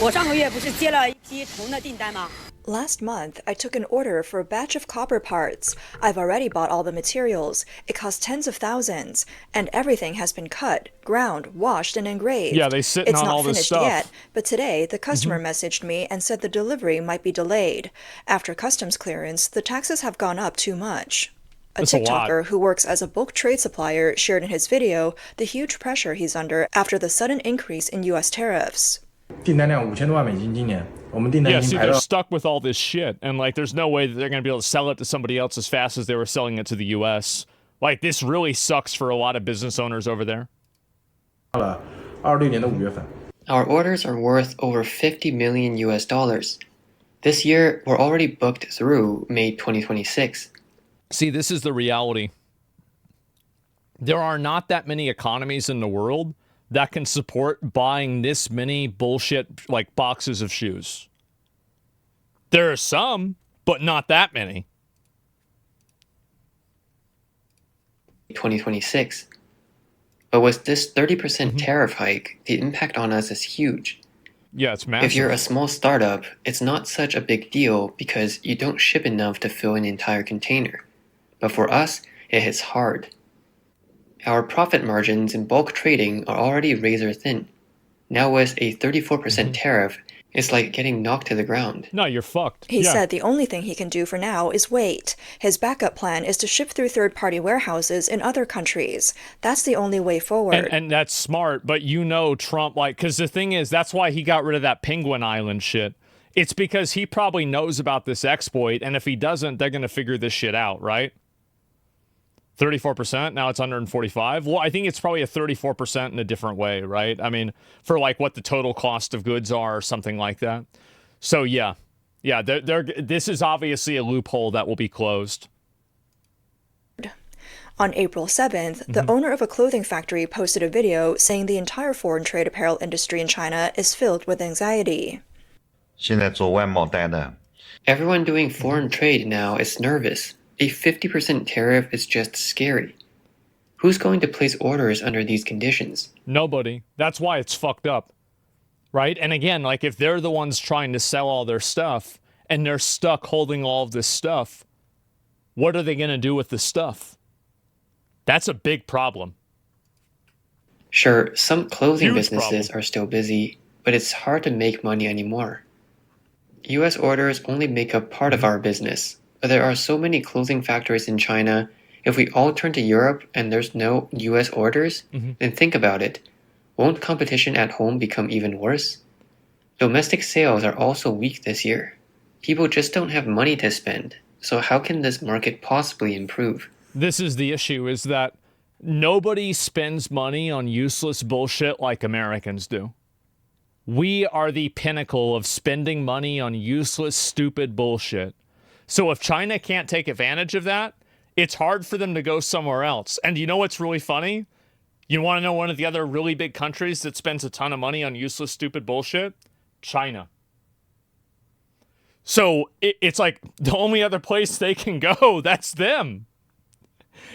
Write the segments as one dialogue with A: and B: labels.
A: 我上个月不是接了一批铜的订单吗？
B: Last month, I took an order for a batch of copper parts. I've already bought all the materials. It cost tens of thousands, and everything has been cut, ground, washed, and engraved.
C: Yeah, they sitting
B: It's
C: on
B: not
C: all this
B: finished
C: stuff.
B: yet, but today the customer messaged me and said the delivery might be delayed. After customs clearance, the taxes have gone up too much. A
C: That's a lot.
B: TikToker who works as a bulk trade supplier shared in his video the huge pressure he's under after the sudden increase in U.S. tariffs.
D: 订单量5000多万美金，今年我们订单
C: Yeah,
D: 已经
C: see,
D: 排
C: they're
D: 到
C: stuck with all this shit, and like, there's no way that they're gonna be able to sell it to somebody else as fast as they were selling it to the U.S. Like, this really sucks for a lot of business owners over there.
D: 了26年的5月份。
E: Our orders are worth over 50 million US dollars. This year, we're already booked through May 2026.
C: See, this is the reality. There are not that many economies in the world that can support buying this many bullshit, like, boxes of shoes. There are some, but not that many.
E: 2026. But with this 30% tariff hike, the impact on us is huge.
C: Yeah, it's massive.
E: If you're a small startup, it's not such a big deal because you don't ship enough to fill an entire container. But for us, it hits hard. Our profit margins in bulk trading are already razor thin. Now with a 34% tariff, it's like getting knocked to the ground.
C: No, you're fucked.
B: He said the only thing he can do for now is wait. His backup plan is to ship through third-party warehouses in other countries. That's the only way forward.
C: And that's smart, but you know Trump, like, because the thing is, that's why he got rid of that Penguin Island shit. It's because he probably knows about this exploit, and if he doesn't, they're going to figure this shit out, right? 34%, now it's 145. Well, I think it's probably a 34% in a different way, right? I mean, for like what the total cost of goods are or something like that. So yeah, this is obviously a loophole that will be closed.
B: On April 7th, the owner of a clothing factory posted a video saying the entire foreign trade apparel industry in China is filled with anxiety.
F: 现在做外贸单的
E: Everyone doing foreign trade now is nervous. A 50% tariff is just scary. Who's going to place orders under these conditions?
C: Nobody. That's why it's fucked up. Right? And again, like, if they're the ones trying to sell all their stuff and they're stuck holding all of this stuff, what are they going to do with the stuff? That's a big problem.
E: Sure, some clothing
C: Huge
E: businesses
C: problem.
E: are still busy, but it's hard to make money anymore. US orders only make up part of our business, but there are so many clothing factories in China. If we all turn to Europe and there's no US orders, then think about it. Won't competition at home become even worse? Domestic sales are also weak this year. People just don't have money to spend, so how can this market possibly improve?
C: This is the issue, is that nobody spends money on useless bullshit like Americans do. We are the pinnacle of spending money on useless, stupid bullshit. So if China can't take advantage of that, it's hard for them to go somewhere else. And you know what's really funny? You want to know one of the other really big countries that spends a ton of money on useless, stupid bullshit? China. So it's like the only other place they can go, that's them.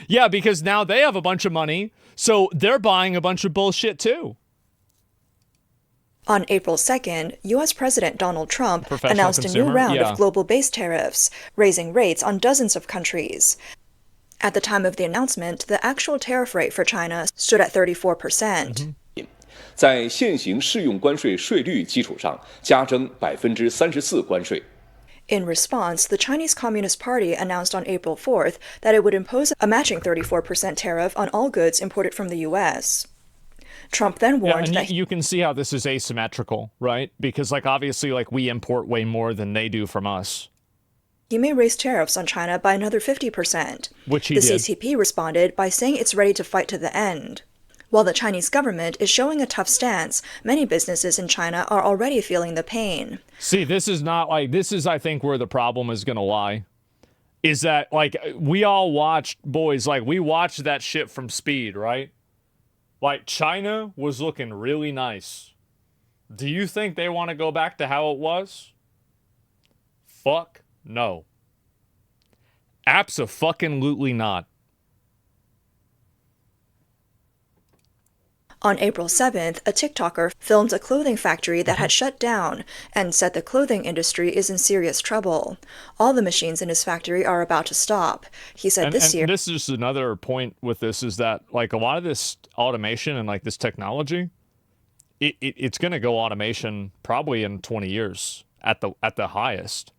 C: Yeah, because now they have a bunch of money, so they're buying a bunch of bullshit too.
B: On April 2nd, U.S. President Donald Trump
C: Professional
B: announced a new
C: consumer?
B: round
C: Yeah.
B: of global-based tariffs, raising rates on dozens of countries. At the time of the announcement, the actual tariff rate for China stood at 34%.
G: 在现行适用关税税率基础上加征34%关税。
B: In response, the Chinese Communist Party announced on April 4th that it would impose a matching 34% tariff on all goods imported from the U.S. Trump then
C: Yeah,
B: warned
C: and
B: that
C: you can see how this is asymmetrical, right? Because, like, obviously, like, we import way more than they do from us.
B: he may raise tariffs on China by another 50%.
C: Which he
B: the
C: did.
B: CCP responded by saying it's ready to fight to the end. While the Chinese government is showing a tough stance, many businesses in China are already feeling the pain.
C: See, this is not like, this is, I think, where the problem is going to lie. Is that, like, we all watched, boys, like, we watched that shit from Speed, right? Like, China was looking really nice. Do you think they want to go back to how it was? Fuck no. Abso-fucking-lutely not.
B: On April 7th, a TikToker filmed a clothing factory that had shut down and said the clothing industry is in serious trouble. All the machines in his factory are about to stop. He said this year...
C: This is just another point with this, is that like a lot of this automation and like this technology, it's going to go automation probably in 20 years at the highest.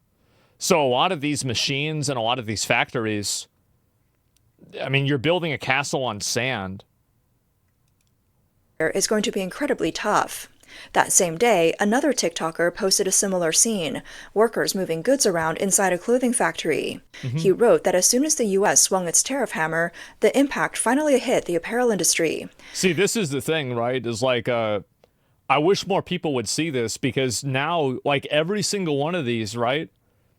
C: So a lot of these machines and a lot of these factories, I mean, you're building a castle on sand.
B: Is going to be incredibly tough. That same day, another TikToker posted a similar scene, workers moving goods around inside a clothing factory. He wrote that as soon as the U.S. swung its tariff hammer, the impact finally hit the apparel industry.
C: See, this is the thing, right? Is like, I wish more people would see this, because now, like, every single one of these, right?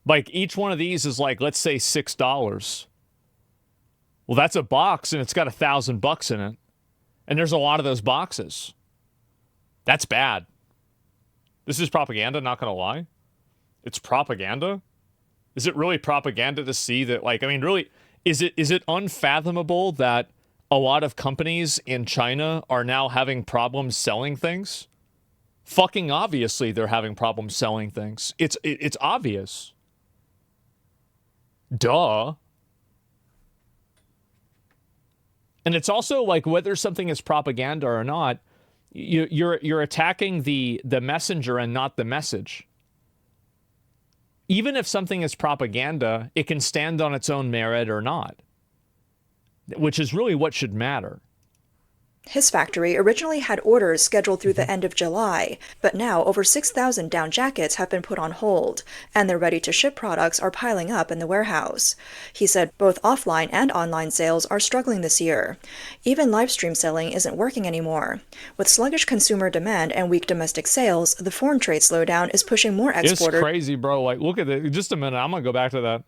C: Like, each one of these is like, let's say $6. Well, that's a box, and it's got $1,000 in it. And there's a lot of those boxes. That's bad. This is propaganda, not gonna lie. It's propaganda? Is it really propaganda to see that, like, I mean, really, is it unfathomable that a lot of companies in China are now having problems selling things? Fucking obviously they're having problems selling things. It's obvious. Duh. And it's also like, whether something is propaganda or not, you're attacking the messenger and not the message. Even if something is propaganda, it can stand on its own merit or not, which is really what should matter.
B: His factory originally had orders scheduled through the end of July, but now over 6,000 down jackets have been put on hold, and their ready-to-ship products are piling up in the warehouse. He said both offline and online sales are struggling this year. Even live stream selling isn't working anymore. With sluggish consumer demand and weak domestic sales, the foreign trade slowdown is pushing more exporters...
C: It's crazy, bro. Like, look at it. Just a minute. I'm going to go back to that.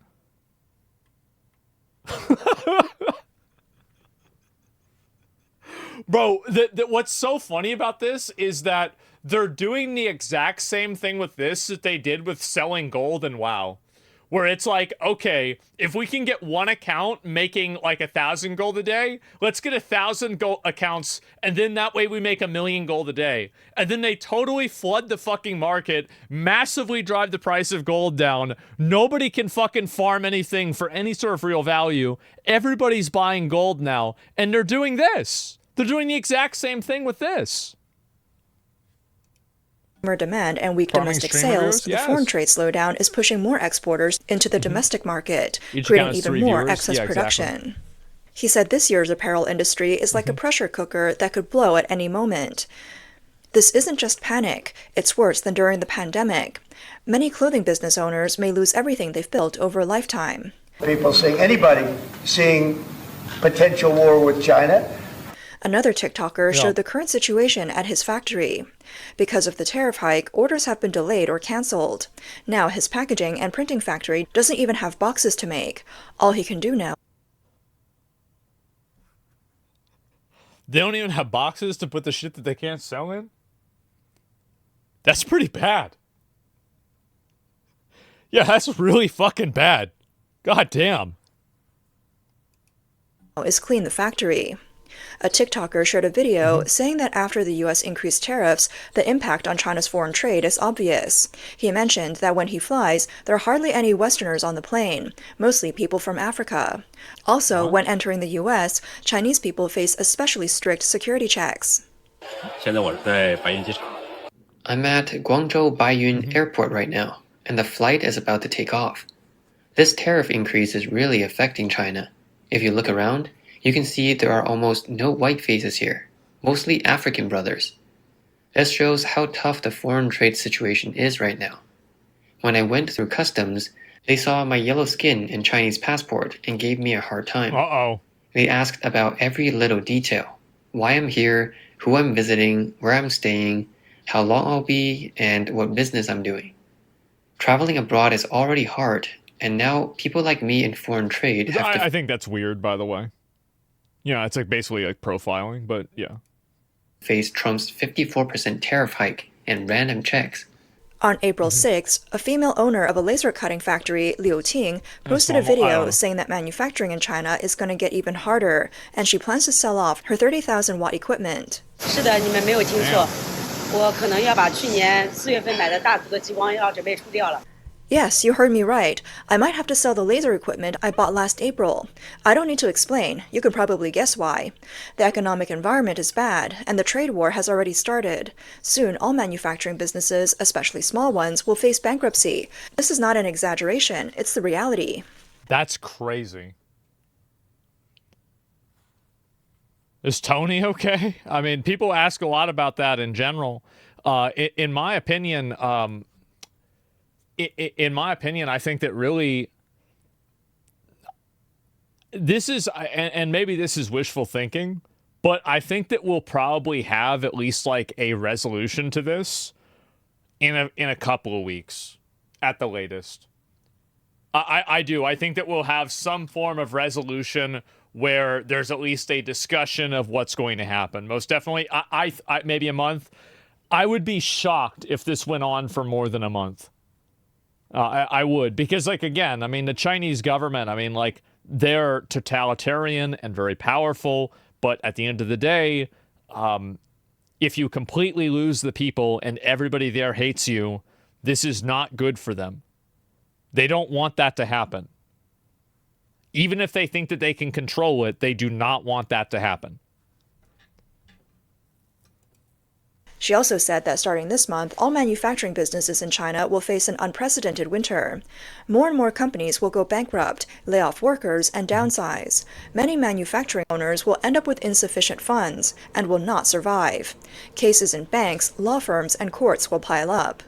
C: Bro, what's so funny about this is that they're doing the exact same thing with this that they did with selling gold and WoW. Where it's like, okay, if we can get one account making like 1,000 gold a day, let's get 1,000 gold accounts, and then that way we make 1,000,000 gold a day. And then they totally flood the fucking market, massively drive the price of gold down. Nobody can fucking farm anything for any sort of real value. Everybody's buying gold now, and they're doing this. They're doing the exact same thing with this.
B: Demand and weak domestic sales, the foreign trade slowdown is pushing more exporters into the domestic market, creating even more excess production. Exactly. He said this year's apparel industry is like a pressure cooker that could blow at any moment. This isn't just panic, it's worse than during the pandemic. Many clothing business owners may lose everything they've built over a lifetime.
H: People seeing, anybody seeing potential war with China.
B: Another TikToker showed the current situation at his factory. Because of the tariff hike, orders have been delayed or canceled. Now his packaging and printing factory doesn't even have boxes to make. All he can do now...
C: They don't even have boxes to put the shit that they can't sell in? That's pretty bad. Yeah, that's really fucking bad. God damn.
B: ...is clean the factory. A TikToker shared a video saying that after the U.S. increased tariffs, the impact on China's foreign trade is obvious. He mentioned that when he flies, there are hardly any Westerners on the plane, mostly people from Africa. Also, when entering the U.S., Chinese people face especially strict security checks.
E: I'm at Guangzhou Baiyun Airport right now, and the flight is about to take off. This tariff increase is really affecting China. If you look around, you can see there are almost no white faces here, mostly African brothers. This shows how tough the foreign trade situation is right now. When I went through customs, they saw my yellow skin and Chinese passport and gave me a hard time. They asked about every little detail: why I'm here, who I'm visiting, where I'm staying, how long I'll be, and what business I'm doing. Traveling abroad is already hard, and now people like me in foreign trade have to...
C: I think that's weird, by the way. Yeah, it's like basically like profiling, but yeah.
E: Face Trump's 54% tariff hike and random checks.
B: On April 6th, a female owner of a laser cutting factory, Liu Ting, posted a video saying that manufacturing in China is going to get even harder, and she plans to sell off her 30,000-watt equipment.
A: 是的，你们没有听错，我可能要把去年4月份买的大图的激光要准备出掉了。
B: Yes, you heard me right. I might have to sell the laser equipment I bought last April. I don't need to explain. You can probably guess why. The economic environment is bad, and the trade war has already started. Soon, all manufacturing businesses, especially small ones, will face bankruptcy. This is not an exaggeration. It's the reality.
C: That's crazy. Is Tony okay? I mean, people ask a lot about that in general. In my opinion, I think that really this is, and maybe this is wishful thinking, but I think that we'll probably have at least like a resolution to this in a couple of weeks at the latest. I do. I think that we'll have some form of resolution where there's at least a discussion of what's going to happen. Most definitely, I maybe a month. I would be shocked if this went on for more than a month. I would, because, like, again, I mean, the Chinese government, I mean, like, they're totalitarian and very powerful, but at the end of the day, if you completely lose the people and everybody there hates you, this is not good for them. They don't want that to happen. Even if they think that they can control it, they do not want that to happen.
B: She also said that starting this month, all manufacturing businesses in China will face an unprecedented winter. More and more companies will go bankrupt, lay off workers, and downsize. Many manufacturing owners will end up with insufficient funds and will not survive. Cases in banks, law firms, and courts will pile up.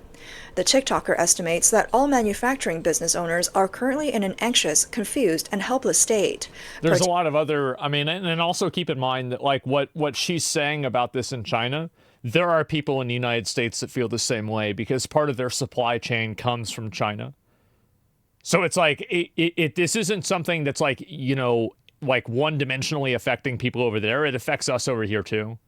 B: The TikToker estimates that all manufacturing business owners are currently in an anxious, confused, and helpless state.
C: There's a lot of other, I mean, and also keep in mind that, like, what she's saying about this in China, there are people in the United States that feel the same way because part of their supply chain comes from China. So it's like, this isn't something that's like, you know, like one-dimensionally affecting people over there. It affects us over here too.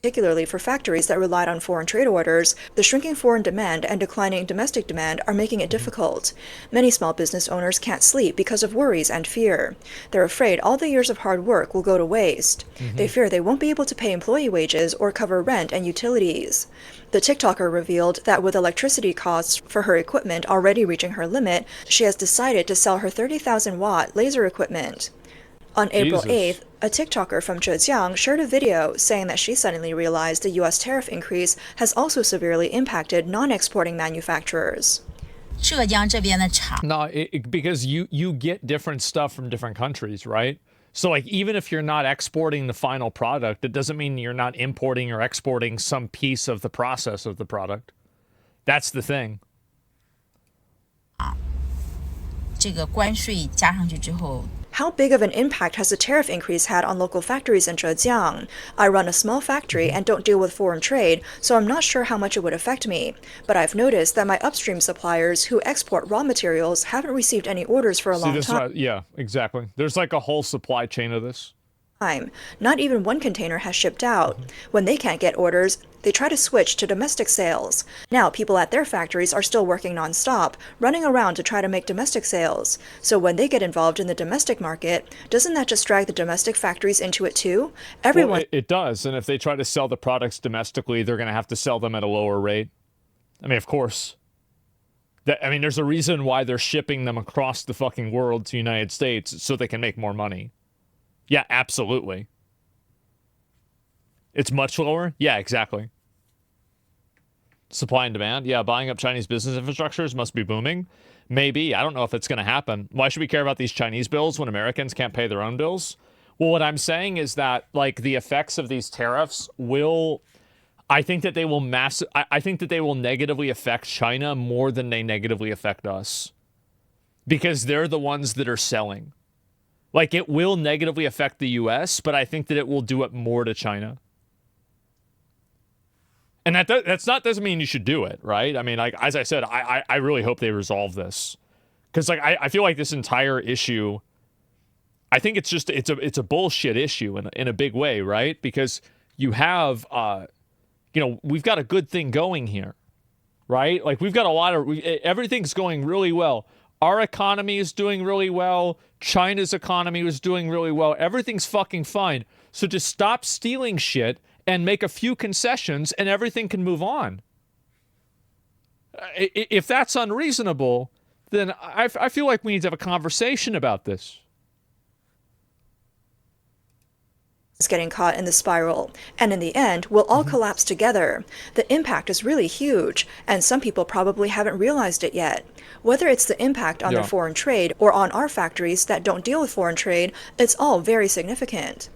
B: Particularly for factories that relied on foreign trade orders, the shrinking foreign demand and declining domestic demand are making it difficult. Many small business owners can't sleep because of worries and fear. They're afraid all the years of hard work will go to waste. They fear they won't be able to pay employee wages or cover rent and utilities. The TikToker revealed that with electricity costs for her equipment already reaching her limit, she has decided to sell her 30,000-watt laser equipment. On April 8th, a TikToker from Zhejiang shared a video saying that she suddenly realized the U.S. tariff increase has also severely impacted non-exporting manufacturers.
C: No, because you get different stuff from different countries, right? So, like, even if you're not exporting the final product, it doesn't mean you're not importing or exporting some piece of the process of the product. That's the thing.
I: 这个关税加上去之后
B: How big of an impact has the tariff increase had on local factories in Zhejiang? I run a small factory and don't deal with foreign trade, so I'm not sure how much it would affect me. But I've noticed that my upstream suppliers who export raw materials haven't received any orders for a long time.
C: Yeah, exactly. There's like a whole supply chain of this.
B: Not even one container has shipped out. When they can't get orders, they try to switch to domestic sales. Now people at their factories are still working non-stop, running around to try to make domestic sales. So when they get involved in the domestic market, doesn't that just drag the domestic factories into it too? Everyone.
C: Well, it does. And if they try to sell the products domestically, they're going to have to sell them at a lower rate. I mean, of course. I mean, there's a reason why they're shipping them across the fucking world to the United States so they can make more money. Yeah, absolutely. It's much lower? Yeah, exactly. Supply and demand? Yeah, buying up Chinese business infrastructures must be booming. Maybe. I don't know if it's going to happen. Why should we care about these Chinese bills when Americans can't pay their own bills? Well, what I'm saying is that, like, the effects of these tariffs will... I think that they will I think that they will negatively affect China more than they negatively affect us. Because they're the ones that are selling. Like, it will negatively affect the U.S., but I think that it will do it more to China. And doesn't mean you should do it, right? I mean, like, as I said, I really hope they resolve this. Because, like, I feel like this entire issue, I think it's just, it's a bullshit issue in a big way, right? Because you have we've got a good thing going here, right? Like we've got a lot of, everything's going really well. Our economy is doing really well. China's economy is doing really well. Everything's fucking fine. So just stop stealing shit and make a few concessions and everything can move on. If that's unreasonable, then I feel like we need to have a conversation about this.
B: Is getting caught in the spiral, and in the end, we'll all collapse together. The impact is really huge, and some people probably haven't realized it yet. Whether it's the impact on their foreign trade or on our factories that don't deal with foreign trade, it's all very significant.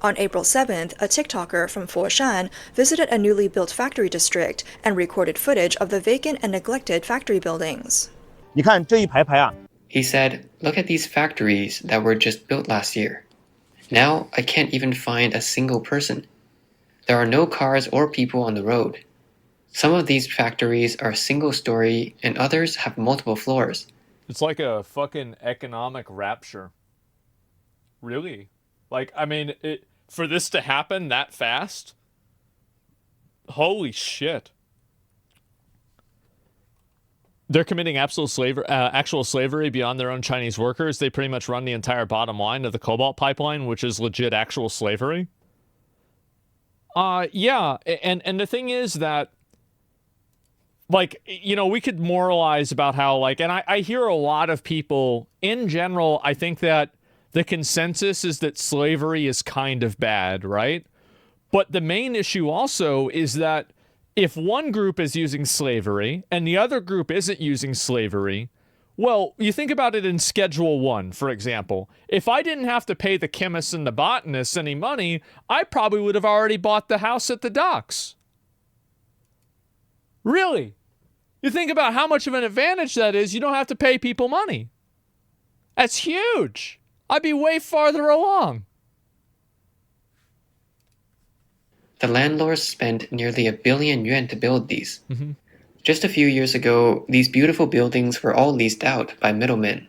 B: On April 7th, a TikToker from Foshan visited a newly built factory district and recorded footage of the vacant and neglected factory buildings.
E: He said, "Look at these factories that were just built last year. Now I can't even find a single person. There are no cars or people on the road. Some of these factories are single-story and others have multiple floors."
C: It's like a fucking economic rapture. Really? Like, I mean, for this to happen that fast? Holy shit. They're committing actual slavery beyond their own Chinese workers. They pretty much run the entire bottom line of the cobalt pipeline, which is legit actual slavery. Yeah, and the thing is that, like, we could moralize about how, like, and I hear a lot of people, in general, I think that the consensus is that slavery is kind of bad, right? But the main issue also is that if one group is using slavery and the other group isn't using slavery, well, you think about it in Schedule 1, for example. If I didn't have to pay the chemists and the botanists any money, I probably would have already bought the house at the docks. Really? You think about how much of an advantage that is, you don't have to pay people money. That's huge. I'd be way farther along.
E: The landlords spent nearly $1 billion to build these. Just a few years ago, these beautiful buildings were all leased out by middlemen.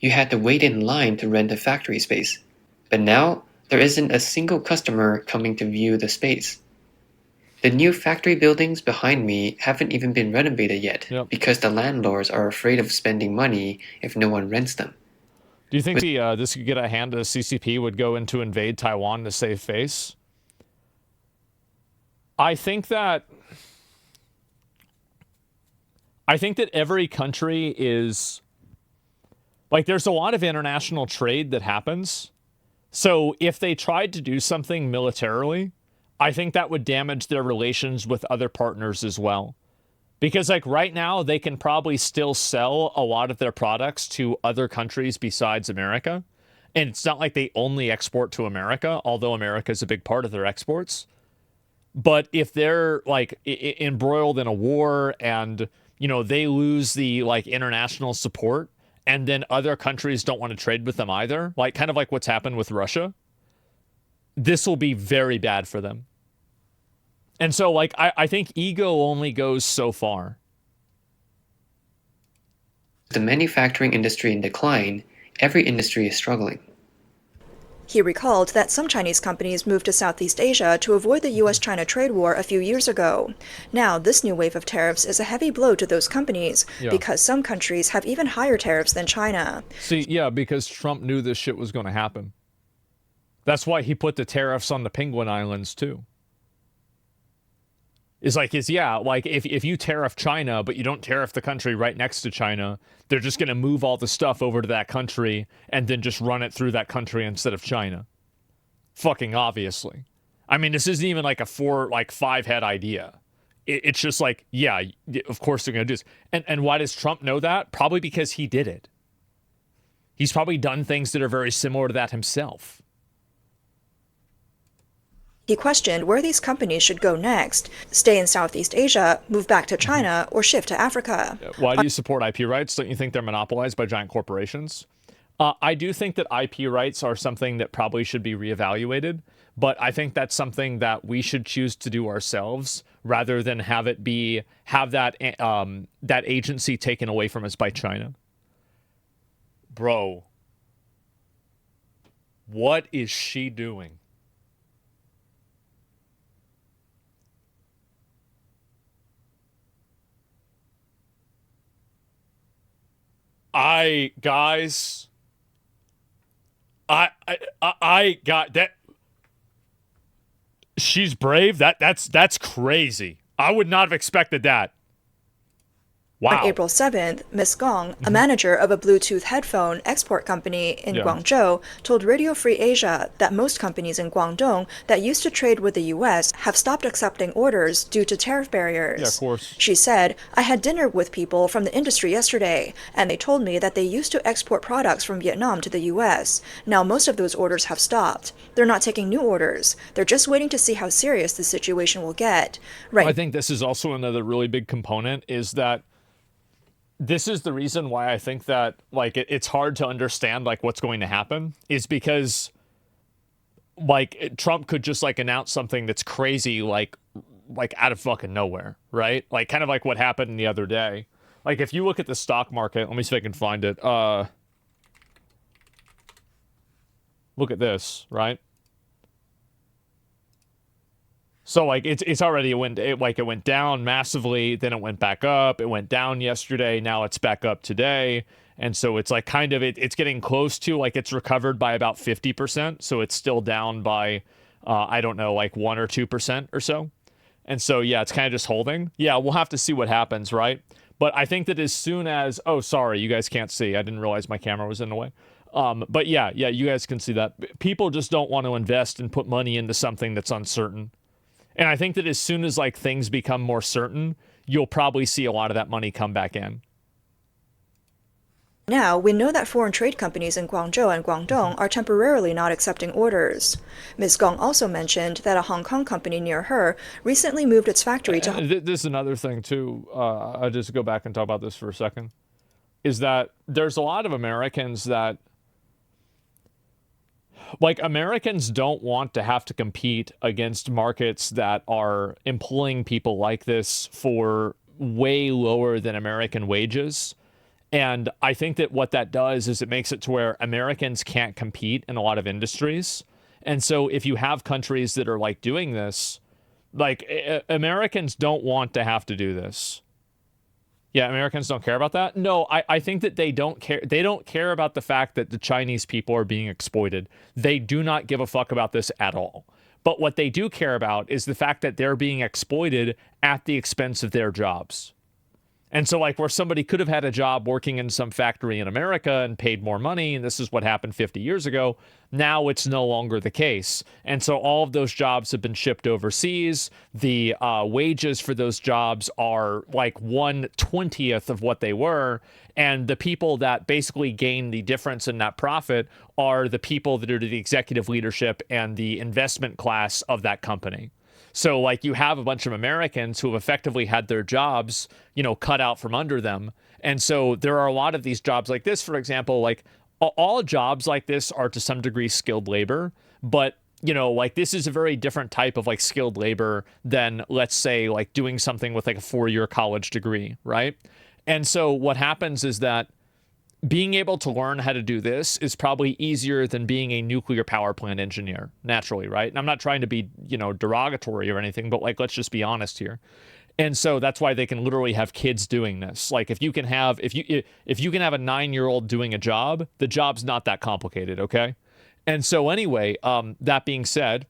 E: You had to wait in line to rent a factory space. But now, there isn't a single customer coming to view the space. The new factory buildings behind me haven't even been renovated yet because the landlords are afraid of spending money if no one rents them.
C: Do you think this could get a hand to the CCP would go in to invade Taiwan to save face? I think that every country is, like, there's a lot of international trade that happens. So if they tried to do something militarily, I think that would damage their relations with other partners as well. Because, like, right now, they can probably still sell a lot of their products to other countries besides America. And it's not like they only export to America, although America is a big part of their exports. But if they're, like, embroiled in a war and, they lose the, like, international support, and then other countries don't want to trade with them either, like, kind of like what's happened with Russia, this will be very bad for them. And so, like, I think ego only goes so far.
E: The manufacturing industry in decline, every industry is struggling.
B: He recalled that some Chinese companies moved to Southeast Asia to avoid the U.S.-China trade war a few years ago. Now, this new wave of tariffs is a heavy blow to those companies because some countries have even higher tariffs than China.
C: See, yeah, because Trump knew this shit was going to happen. That's why he put the tariffs on the Penguin Islands, too. If you tariff China, but you don't tariff the country right next to China, they're just going to move all the stuff over to that country and then just run it through that country instead of China. Fucking obviously. I mean, this isn't even like a 5-head idea. It's just like, yeah, of course they're going to do this. And why does Trump know that? Probably because he did it. He's probably done things that are very similar to that himself.
B: He questioned where these companies should go next, stay in Southeast Asia, move back to China, or shift to Africa.
C: Why do you support IP rights? Don't you think they're monopolized by giant corporations? I do think that IP rights are something that probably should be reevaluated, but I think that's something that we should choose to do ourselves rather than have that agency taken away from us by China. Bro, what is she doing? Guys, I got that. She's brave. That's crazy. I would not have expected that. Wow.
B: On April 7th, Ms. Gong, a manager of a Bluetooth headphone export company in Guangzhou, told Radio Free Asia that most companies in Guangdong that used to trade with the U.S. have stopped accepting orders due to tariff barriers.
C: Yeah, of course.
B: She said, I had dinner with people from the industry yesterday, and they told me that they used to export products from Vietnam to the U.S. Now most of those orders have stopped. They're not taking new orders. They're just waiting to see how serious the situation will get. Right.
C: I think this is also another really big component is that this is the reason why I think that like it's hard to understand like what's going to happen is because like Trump could just like announce something that's crazy like out of fucking nowhere, right? Like kind of like what happened the other day. Like if you look at the stock market, let me see if I can find it. Look at this, right? So like it's already it went down massively, then it went back up, it went down yesterday, now it's back up today, and so it's like kind of it's getting close to like it's recovered by about 50%, so it's still down by I don't know like 1 or 2% or so, and so yeah, it's kind of just holding. Yeah, we'll have to see what happens, right? But I think that as soon as sorry, you guys can't see, I didn't realize my camera was in the way. But yeah, you guys can see that people just don't want to invest and put money into something that's uncertain. And I think that as soon as like things become more certain, you'll probably see a lot of that money come back in.
B: Now, we know that foreign trade companies in Guangzhou and Guangdong are temporarily not accepting orders. Ms. Gong also mentioned that a Hong Kong company near her recently moved its factory to...
C: This is another thing, too. I'll just go back and talk about this for a second. Is that there's a lot of Americans that... Like, Americans don't want to have to compete against markets that are employing people like this for way lower than American wages. And I think that what that does is it makes it to where Americans can't compete in a lot of industries. And so if you have countries that are like doing this, like Americans don't want to have to do this. Yeah, Americans don't care about that? No, I think that they don't care. They don't care about the fact that the Chinese people are being exploited. They do not give a fuck about this at all. But what they do care about is the fact that they're being exploited at the expense of their jobs. And so like where somebody could have had a job working in some factory in America and paid more money, and this is what happened 50 years ago, now it's no longer the case. And so all of those jobs have been shipped overseas. The wages for those jobs are like 1/20th of what they were. And the people that basically gain the difference in that profit are the people that are the executive leadership and the investment class of that company. So like you have a bunch of Americans who have effectively had their jobs, cut out from under them. And so there are a lot of these jobs like this, for example, like all jobs like this are to some degree skilled labor, but like this is a very different type of like skilled labor than, let's say, like doing something with like a 4-year college degree, right? And so what happens is that being able to learn how to do this is probably easier than being a nuclear power plant engineer, naturally, right? And I'm not trying to be, derogatory or anything, but like, let's just be honest here. And so that's why they can literally have kids doing this. Like if you can have a 9-year-old doing a job, the job's not that complicated, okay? And so anyway, that being said,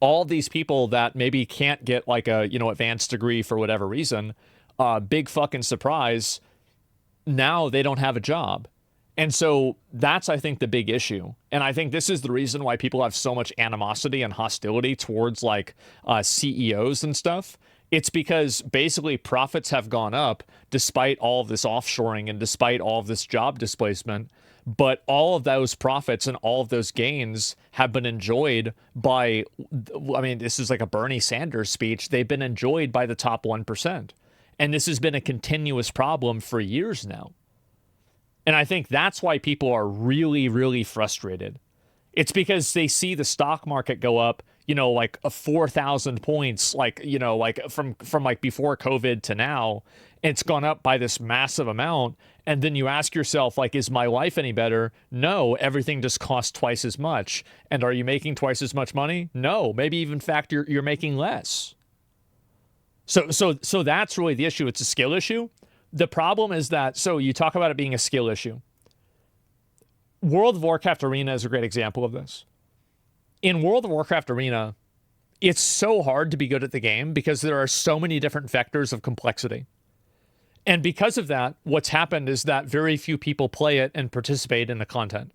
C: all these people that maybe can't get like a, advanced degree for whatever reason, big fucking surprise, now they don't have a job. And so that's, I think, the big issue. And I think this is the reason why people have so much animosity and hostility towards like CEOs and stuff. It's because basically profits have gone up despite all of this offshoring and despite all of this job displacement. But all of those profits and all of those gains have been enjoyed by, this is like a Bernie Sanders speech. They've been enjoyed by the top 1%. And this has been a continuous problem for years now. And I think that's why people are really, really frustrated. It's because they see the stock market go up, like 4,000 points, like from like before COVID to now. It's gone up by this massive amount. And then you ask yourself, like, is my life any better? No, everything just costs twice as much. And are you making twice as much money? No, maybe even in fact you're making less. So that's really the issue. It's a skill issue. The problem is that, so you talk about it being a skill issue. World of Warcraft Arena is a great example of this. In World of Warcraft Arena, it's so hard to be good at the game because there are so many different vectors of complexity. And because of that, what's happened is that very few people play it and participate in the content.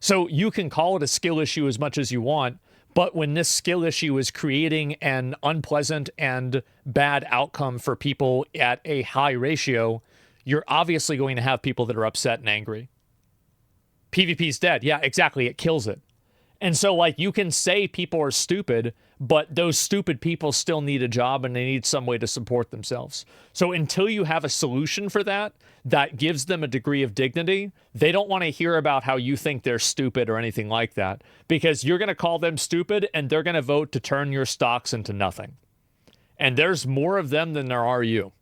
C: So you can call it a skill issue as much as you want, but when this skill issue is creating an unpleasant and bad outcome for people at a high ratio, you're obviously going to have people that are upset and angry. PvP's dead. Yeah, exactly. It kills it. And so, like, you can say people are stupid, but those stupid people still need a job and they need some way to support themselves. So until you have a solution for that, that gives them a degree of dignity, they don't want to hear about how you think they're stupid or anything like that, because you're going to call them stupid and they're going to vote to turn your stocks into nothing. And there's more of them than there are you.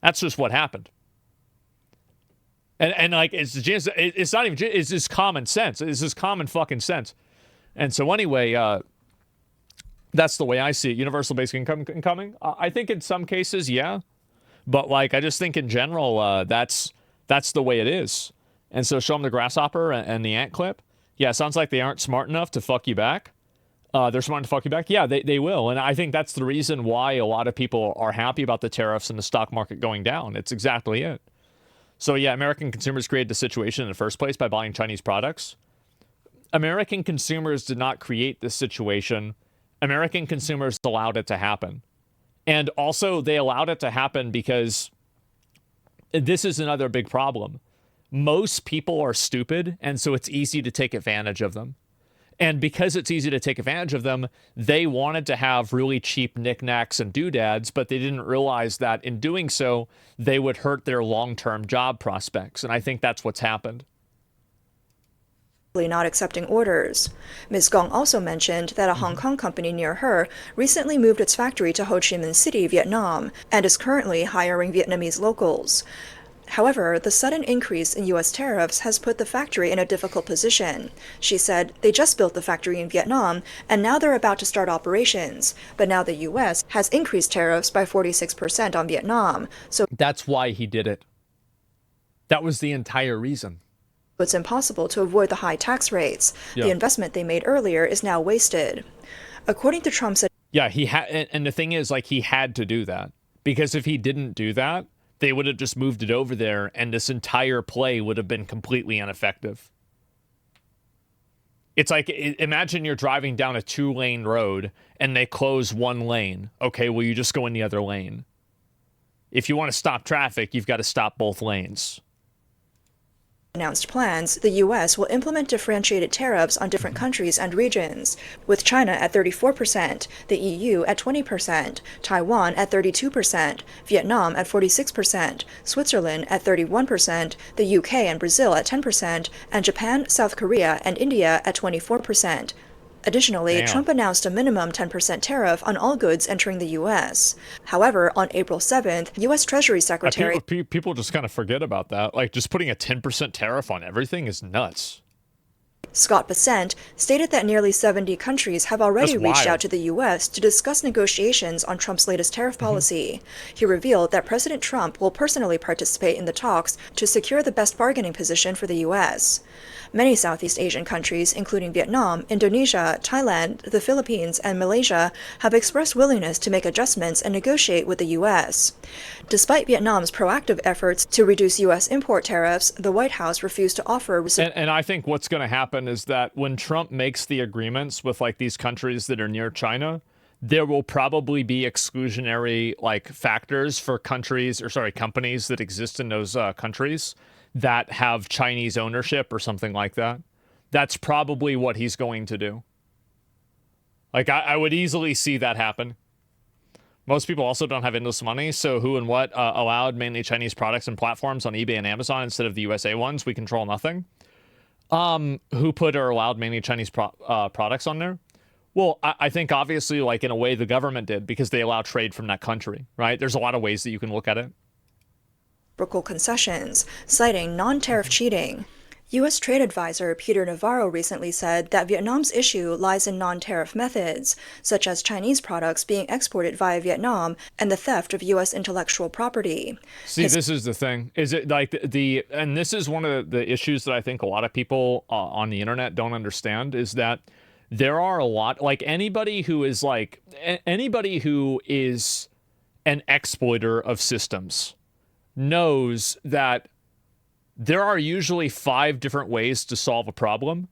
C: That's just what happened. And like, it's not even, it's just common sense. It's just common fucking sense. And so anyway, that's the way I see it. Universal basic income coming. I think in some cases, yeah. But like, I just think in general, that's the way it is. And so show them the grasshopper and the ant clip. Yeah, sounds like they aren't smart enough to fuck you back. They're smart enough to fuck you back. Yeah, they will. And I think that's the reason why a lot of people are happy about the tariffs and the stock market going down. It's exactly it. So yeah, American consumers created the situation in the first place by buying Chinese products. American consumers did not create this situation. American consumers allowed it to happen. And also they allowed it to happen because this is another big problem. Most people are stupid, and so it's easy to take advantage of them. And because it's easy to take advantage of them, they wanted to have really cheap knickknacks and doodads, but they didn't realize that in doing so, they would hurt their long-term job prospects. And I think that's what's happened.
B: Not accepting orders. Ms. Gong also mentioned that a Hong Kong company near her recently moved its factory to Ho Chi Minh City, Vietnam, and is currently hiring Vietnamese locals. However, the sudden increase in U.S. tariffs has put the factory in a difficult position. She said they just built the factory in Vietnam, and now they're about to start operations. But now the U.S. has increased tariffs by 46% on Vietnam. So
C: that's why he did it. That was the entire reason.
B: It's impossible to avoid the high tax rates. Yeah. The investment they made earlier is now wasted. According to Trump,
C: yeah, he had, and the thing is, like, he had to do that, because if he didn't do that, they would have just moved it over there, and this entire play would have been completely ineffective. It's like, imagine you're driving down a 2-lane road, and they close one lane. Okay, well, you just go in the other lane. If you want to stop traffic, you've got to stop both lanes.
B: Announced plans, the U.S. will implement differentiated tariffs on different countries and regions, with China at 34%, the EU at 20%, Taiwan at 32%, Vietnam at 46%, Switzerland at 31%, the UK and Brazil at 10%, and Japan, South Korea, and India at 24%. Additionally,
C: Damn.
B: Trump announced a minimum 10% tariff on all goods entering the U.S. However, on April 7th, U.S. Treasury Secretary...
C: People just kind of forget about that. Like, just putting a 10% tariff on everything is nuts.
B: Scott Bessent stated that nearly 70 countries have already reached out to the U.S. to discuss negotiations on Trump's latest tariff policy. He revealed that President Trump will personally participate in the talks to secure the best bargaining position for the U.S. Many Southeast Asian countries, including Vietnam, Indonesia, Thailand, the Philippines, and Malaysia, have expressed willingness to make adjustments and negotiate with the U.S. Despite Vietnam's proactive efforts to reduce U.S. import tariffs, the White House refused to offer...
C: And I think what's going to happen is that when Trump makes the agreements with, like, these countries that are near China, there will probably be exclusionary, like, factors for companies that exist in those countries that have Chinese ownership or something like that. That's probably what he's going to do. Like, I would easily see that happen. Most people also don't have endless money, so who and what allowed mainly Chinese products and platforms on eBay and Amazon instead of the USA ones? We control nothing. Who put or allowed mainly Chinese products on there? Well, I think obviously, like, in a way the government did, because they allow trade from that country, right? There's a lot of ways that you can look at it.
B: Concessions, citing non-tariff cheating. U.S. trade advisor Peter Navarro recently said that Vietnam's issue lies in non-tariff methods, such as Chinese products being exported via Vietnam and the theft of U.S. intellectual property.
C: See, this is the thing. Is it like and this is one of the issues that I think a lot of people on the internet don't understand, is that there are a lot, like anybody who is an exploiter of systems knows that there are usually 5 different ways to solve a problem.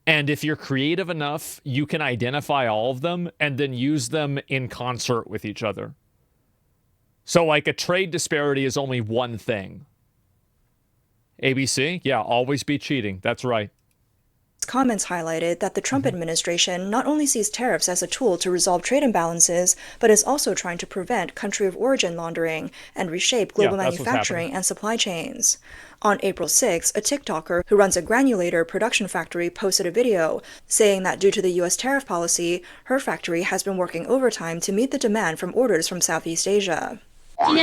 C: And if you're creative enough, you can identify all of them and then use them in concert with each other. So like a trade disparity is only one thing. ABC? Yeah, always be cheating. That's right.
B: Comments highlighted that the Trump administration not only sees tariffs as a tool to resolve trade imbalances, but is also trying to prevent country of origin laundering and reshape global manufacturing and supply chains. On April 6, a TikToker who runs a granulator production factory posted a video saying that due to the U.S. tariff policy, her factory has been working overtime to meet the demand from orders from Southeast Asia.
J: Today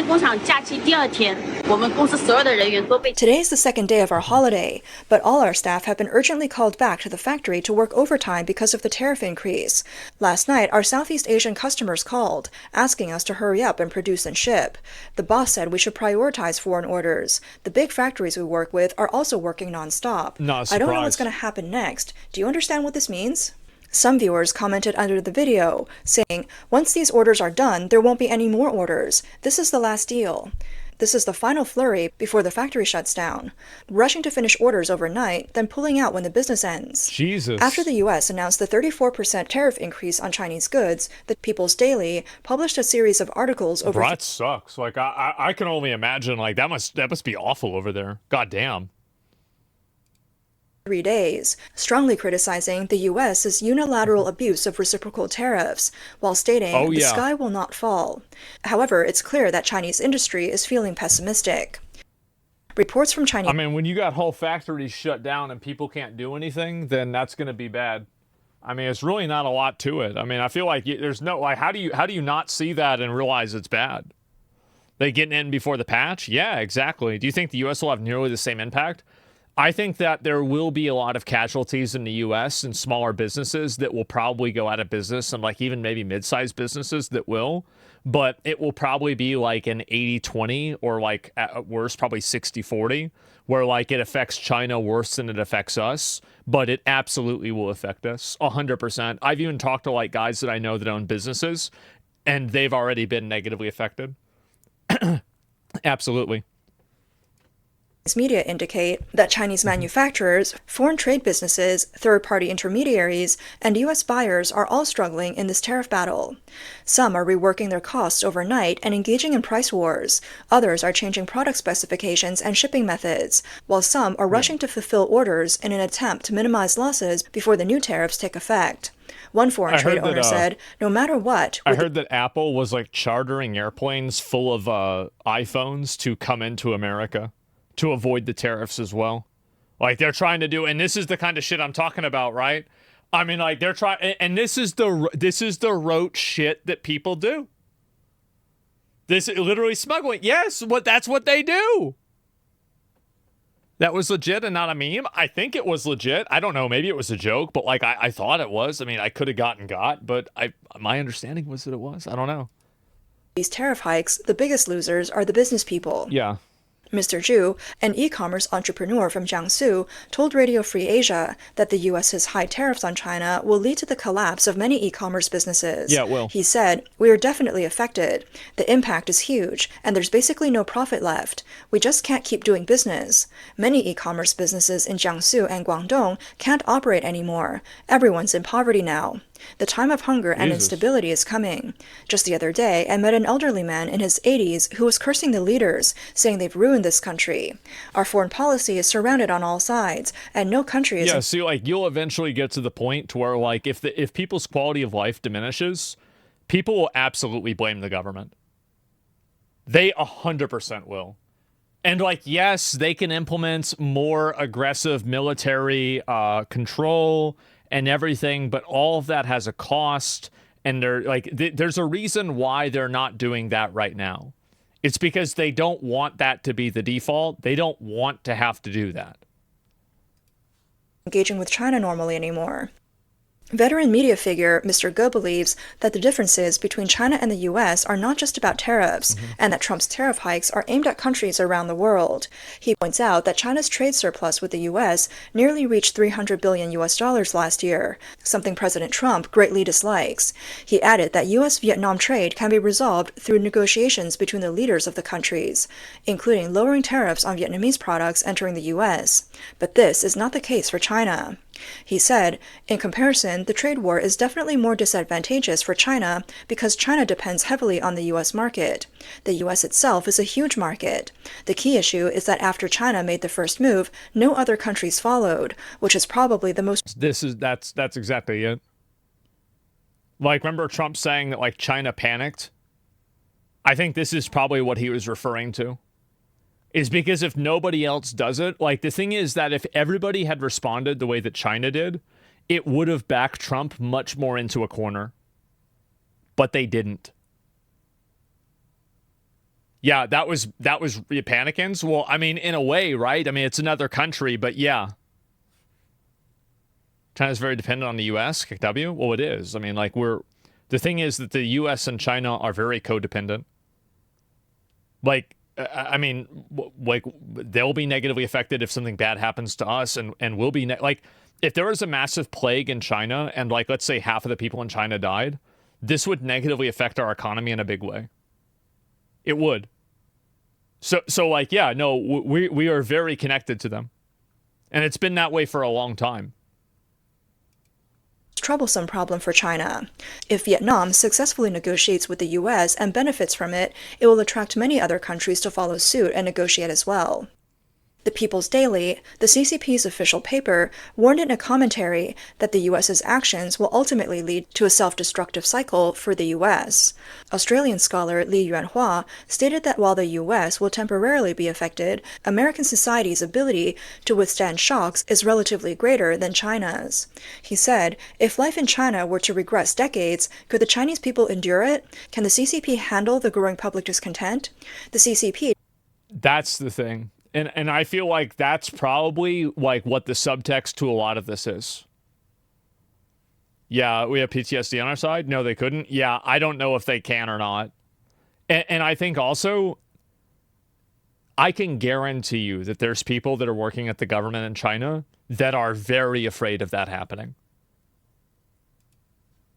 B: is the second day of our holiday, but all our staff have been urgently called back to the factory to work overtime because of the tariff increase. Last night, our Southeast Asian customers called, asking us to hurry up and produce and ship. The boss said we should prioritize foreign orders. The big factories we work with are also working nonstop. I don't know what's going to happen next. Do you understand what this means? Some viewers commented under the video, saying, "Once these orders are done, there won't be any more orders. This is the last deal. This is the final flurry before the factory shuts down. Rushing to finish orders overnight, then pulling out when the business ends."
C: Jesus.
B: After the U.S. announced the 34% tariff increase on Chinese goods, the People's Daily published a series of articles over...
C: That sucks. Like, I can only imagine, like, that must be awful over there. God damn.
B: 3 days, strongly criticizing the U.S.'s unilateral abuse of reciprocal tariffs, while stating the sky will not fall. However, it's clear that Chinese industry is feeling pessimistic. Reports from Chinese...
C: I mean, when you got whole factories shut down and people can't do anything, then that's going to be bad. I mean, it's really not a lot to it. I mean, I feel like there's no... Like, how do you not see that and realize it's bad? They getting in before the patch? Yeah, exactly. Do you think the U.S. will have nearly the same impact? I think that there will be a lot of casualties in the U.S. and smaller businesses that will probably go out of business, and like even maybe mid-sized businesses that will, but it will probably be like an 80-20 or like at worst probably 60-40, where like it affects China worse than it affects us, but it absolutely will affect us 100%. I've even talked to like guys that I know that own businesses, and they've already been negatively affected. Absolutely.
B: Media indicate that Chinese manufacturers, foreign trade businesses, third-party intermediaries, and U.S. buyers are all struggling in this tariff battle. Some are reworking their costs overnight and engaging in price wars. Others are changing product specifications and shipping methods, while some are rushing to fulfill orders in an attempt to minimize losses before the new tariffs take effect. One foreign trade owner said, "No matter what..."
C: I heard that Apple was like chartering airplanes full of iPhones to come into America to avoid the tariffs as well. Like they're trying to do, and this is the kind of shit I'm talking about, right? I mean, like they're trying, and this is the rote shit that people do. This literally smuggling. Yes, that's what they do. That was legit and not a meme. I think it was legit. I don't know. Maybe it was a joke, but like I thought it was. I mean, I could have got, but my understanding was that it was. I don't know.
B: These tariff hikes, the biggest losers are the business people.
C: Yeah.
B: Mr. Zhu, an e-commerce entrepreneur from Jiangsu, told Radio Free Asia that the U.S.'s high tariffs on China will lead to the collapse of many e-commerce businesses.
C: Yeah, it will.
B: He said, "We are definitely affected. The impact is huge, and there's basically no profit left. We just can't keep doing business. Many e-commerce businesses in Jiangsu and Guangdong can't operate anymore. Everyone's in poverty now. The time of hunger and instability is coming. Just the other day, I met an elderly man in his 80s who was cursing the leaders, saying they've ruined this country. Our foreign policy is surrounded on all sides, and no country is..."
C: Yeah, see, like, you'll eventually get to the point to where, like, if people's quality of life diminishes, people will absolutely blame the government. They 100% will. And, like, yes, they can implement more aggressive military control and everything, but all of that has a cost, and there's a reason why they're not doing that right now. It's because they don't want that to be the default. They don't want to have to do that.
B: engaging with China normally anymore. Veteran media figure Mr. Ge believes that the differences between China and the US are not just about tariffs, and that Trump's tariff hikes are aimed at countries around the world. He points out that China's trade surplus with the US nearly reached $300 billion last year, something President Trump greatly dislikes. He added that US-Vietnam trade can be resolved through negotiations between the leaders of the countries, including lowering tariffs on Vietnamese products entering the US. But this is not the case for China. He said, in comparison, the trade war is definitely more disadvantageous for China because China depends heavily on the U.S. market. The U.S. itself is a huge market. The key issue is that after China made the first move, no other countries followed, which is probably the most...
C: That's exactly it. Like, remember Trump saying that, like, China panicked? I think this is probably what he was referring to. Is because if nobody else does it, like, the thing is that if everybody had responded the way that China did, it would have backed Trump much more into a corner. But they didn't. Yeah, that was panicking. Well, I mean, in a way, right? I mean, it's another country, but yeah. China's very dependent on the U.S., KW? Well, it is. I mean, like, the thing is that the U.S. and China are very codependent. Like, I mean, like, they'll be negatively affected if something bad happens to us, and we'll be like, if there was a massive plague in China and, like, let's say half of the people in China died, this would negatively affect our economy in a big way. It would. So like, yeah, no, we are very connected to them, and it's been that way for a long time.
B: Troublesome problem for China. If Vietnam successfully negotiates with the US and benefits from it, it will attract many other countries to follow suit and negotiate as well. The People's Daily, the CCP's official paper, warned in a commentary that the US's actions will ultimately lead to a self-destructive cycle for the US. Australian scholar Li Yuanhua stated that while the US will temporarily be affected, American society's ability to withstand shocks is relatively greater than China's. He said, if life in China were to regress decades, could the Chinese people endure it? Can the CCP handle the growing public discontent? The CCP...
C: That's the thing. And I feel like that's probably like what the subtext to a lot of this is. Yeah, we have PTSD on our side. No, they couldn't. Yeah, I don't know if they can or not. And I think also, I can guarantee you that there's people that are working at the government in China that are very afraid of that happening.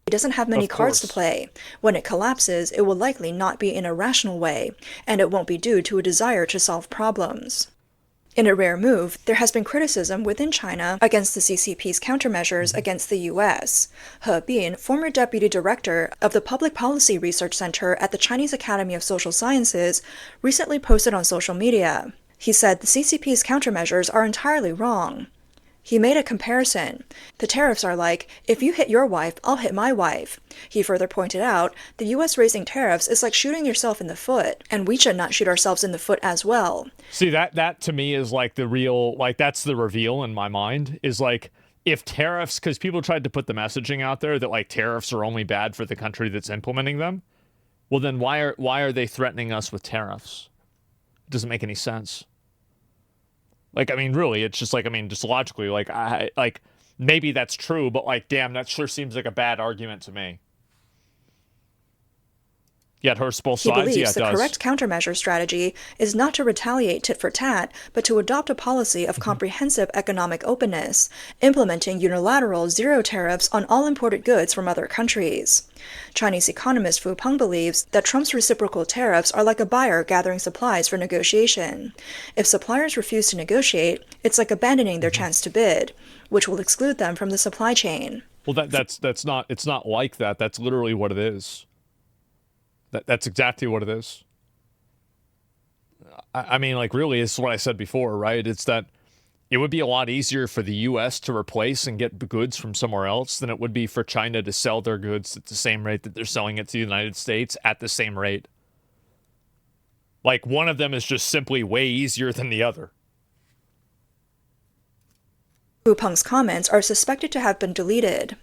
B: It doesn't have many cards to play. When it collapses, it will likely not be in a rational way, and it won't be due to a desire to solve problems. In a rare move, there has been criticism within China against the CCP's countermeasures against the U.S. He Bin, former deputy director of the Public Policy Research Center at the Chinese Academy of Social Sciences, recently posted on social media. He said the CCP's countermeasures are entirely wrong. He made a comparison. The tariffs are like, if you hit your wife, I'll hit my wife. He further pointed out, the US raising tariffs is like shooting yourself in the foot, and we should not shoot ourselves in the foot as well.
C: See, that to me is like the real, like, that's the reveal in my mind, is like, if tariffs, because people tried to put the messaging out there that, like, tariffs are only bad for the country that's implementing them, well then why are they threatening us with tariffs? It doesn't make any sense. Like, I mean, really, it's just like, I mean, just logically, like, maybe that's true, but, like, damn, that sure seems like a bad argument to me. Yeah, it hurts both sides.
B: He believes
C: yeah, it
B: the
C: does.
B: correct countermeasure strategy is not to retaliate tit for tat, but to adopt a policy of comprehensive economic openness, implementing unilateral zero tariffs on all imported goods from other countries. Chinese economist Fu Peng believes that Trump's reciprocal tariffs are like a buyer gathering supplies for negotiation. If suppliers refuse to negotiate, it's like abandoning their chance to bid, which will exclude them from the supply chain.
C: Well, it's not like that. That's literally what it is. That's exactly what it is. I mean, like, really, it's what I said before, right? It's that it would be a lot easier for the U.S. to replace and get goods from somewhere else than it would be for China to sell their goods at the same rate that they're selling it to the United States at the same rate. Like, one of them is just simply way easier than the other.
B: Fu Peng's comments are suspected to have been deleted.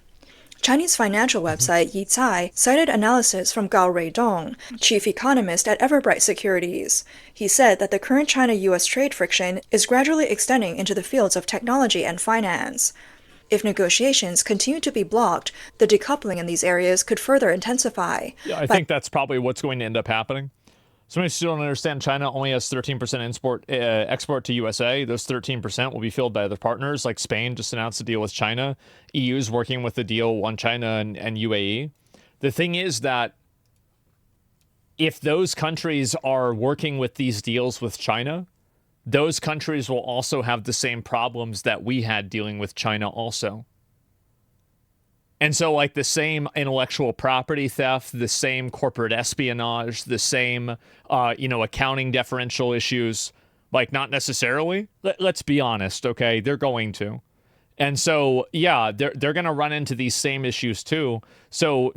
B: Chinese financial website Yicai cited analysis from Gao Ruidong, chief economist at Everbright Securities. He said that the current China-US trade friction is gradually extending into the fields of technology and finance. If negotiations continue to be blocked, the decoupling in these areas could further intensify.
C: Yeah, I think that's probably what's going to end up happening. So many still don't understand China only has 13% export to USA. Those 13% will be filled by other partners, like Spain just announced a deal with China. EU's working with the deal on China and UAE. The thing is that if those countries are working with these deals with China, those countries will also have the same problems that we had dealing with China also. And so, like, the same intellectual property theft, the same corporate espionage, the same, accounting differential issues, like, not necessarily. Let's be honest, okay? They're going to. And so, yeah, they're going to run into these same issues too. So,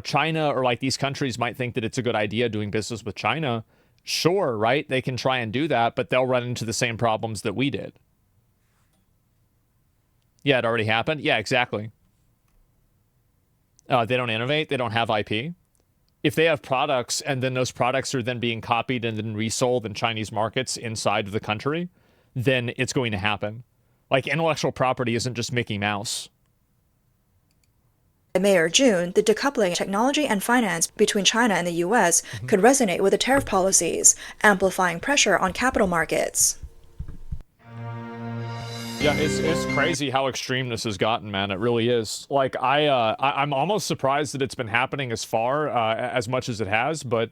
C: China or like these countries might think that it's a good idea doing business with China. Sure, right? They can try and do that, but they'll run into the same problems that we did. Yeah, it already happened. Yeah, exactly. They don't innovate. They don't have IP. If they have products and then those products are then being copied and then resold in Chinese markets inside of the country, then it's going to happen. Like, intellectual property isn't just Mickey Mouse.
B: By May or June, the decoupling of technology and finance between China and the U.S. could resonate with the tariff policies, amplifying pressure on capital markets.
C: Yeah, it's crazy how extreme this has gotten, man. It really is. Like, I'm almost surprised that it's been happening as far as much as it has. But,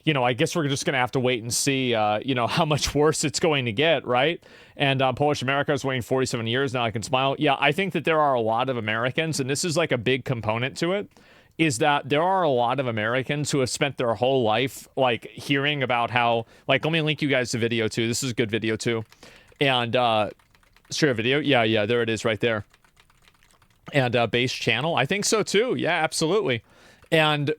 C: I guess we're just going to have to wait and see, how much worse it's going to get, right? And Polish America is waiting 47 years now. I can smile. Yeah, I think that there are a lot of Americans, and this is like a big component to it, is that there are a lot of Americans who have spent their whole life, like, hearing about how, like, let me link you guys to video too. This is a good video too. And, share a video. Yeah, there it is right there. And base channel. I think so too. Yeah, absolutely. And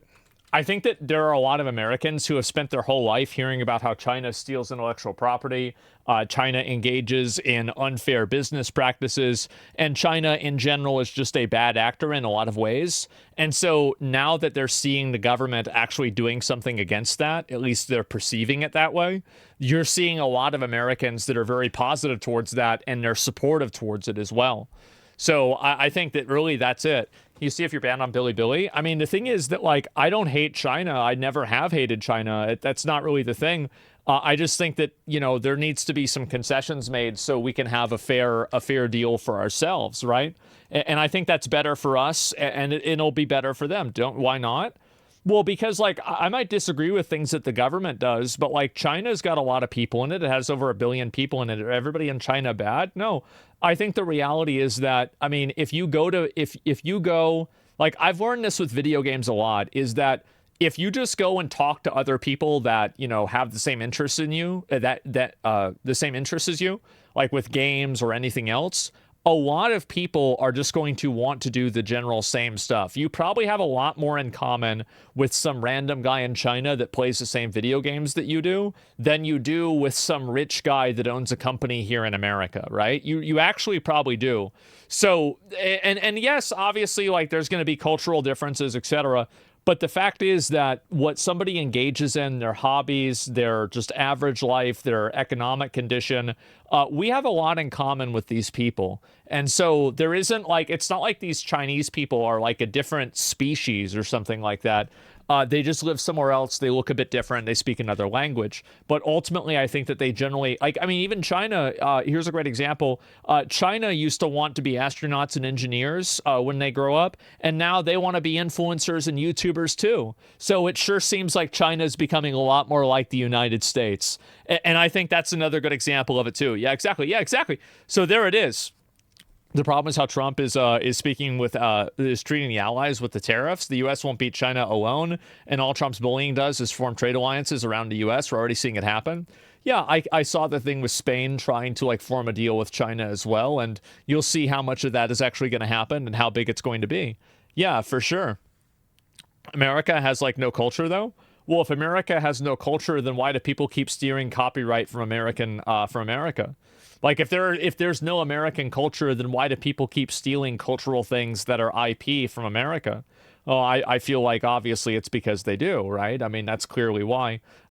C: I think that there are a lot of Americans who have spent their whole life hearing about how China steals intellectual property, China engages in unfair business practices, and China in general is just a bad actor in a lot of ways. And so now that they're seeing the government actually doing something against that, at least they're perceiving it that way, you're seeing a lot of Americans that are very positive towards that, and they're supportive towards it as well. So I think that really that's it. You see if you're banned on Bilibili. I mean, the thing is that, like, I don't hate China. I never have hated China. That's not really the thing. I just think that, there needs to be some concessions made so we can have a fair deal for ourselves, right? And I think that's better for us, and it'll be better for them. Why not? Well, because, like, I might disagree with things that the government does, but, like, China's got a lot of people in it. It has over 1 billion people in it. Are everybody in China bad? No. I think the reality is that, I mean, if you go, like, I've learned this with video games a lot, is that if you just go and talk to other people that, have the same interests in you, the same interests as you, like with games or anything else, a lot of people are just going to want to do the general same stuff. You probably have a lot more in common with some random guy in China that plays the same video games that you do than you do with some rich guy that owns a company here in America, right? You actually probably do. So, and yes, obviously, like, there's going to be cultural differences, etc. But the fact is that what somebody engages in, their hobbies, their just average life, their economic condition, we have a lot in common with these people. And so there isn't, like, it's not like these Chinese people are like a different species or something like that. They just live somewhere else. They look a bit different. They speak another language. But ultimately, I think that they generally, like, I mean, even China, here's a great example. China used to want to be astronauts and engineers when they grow up. And now they want to be influencers and YouTubers too. So it sure seems like China is becoming a lot more like the United States. And I think that's another good example of it too. Yeah, exactly. Yeah, exactly. So there it is. The problem is how Trump is speaking with is treating the allies with the tariffs. The U.S. won't beat China alone, and all Trump's bullying does is form trade alliances around the U.S. We're already seeing it happen. Yeah, I saw the thing with Spain trying to, like, form a deal with China as well, and you'll see how much of that is actually going to happen and how big it's going to be. Yeah, for sure. America has, like, no culture though. well, if America has no culture, then why do people keep stealing copyright from America? Like, if there's no American culture, then why do people keep stealing cultural things that are IP from America? Oh, I feel like obviously it's because they do, right? I mean, that's clearly why.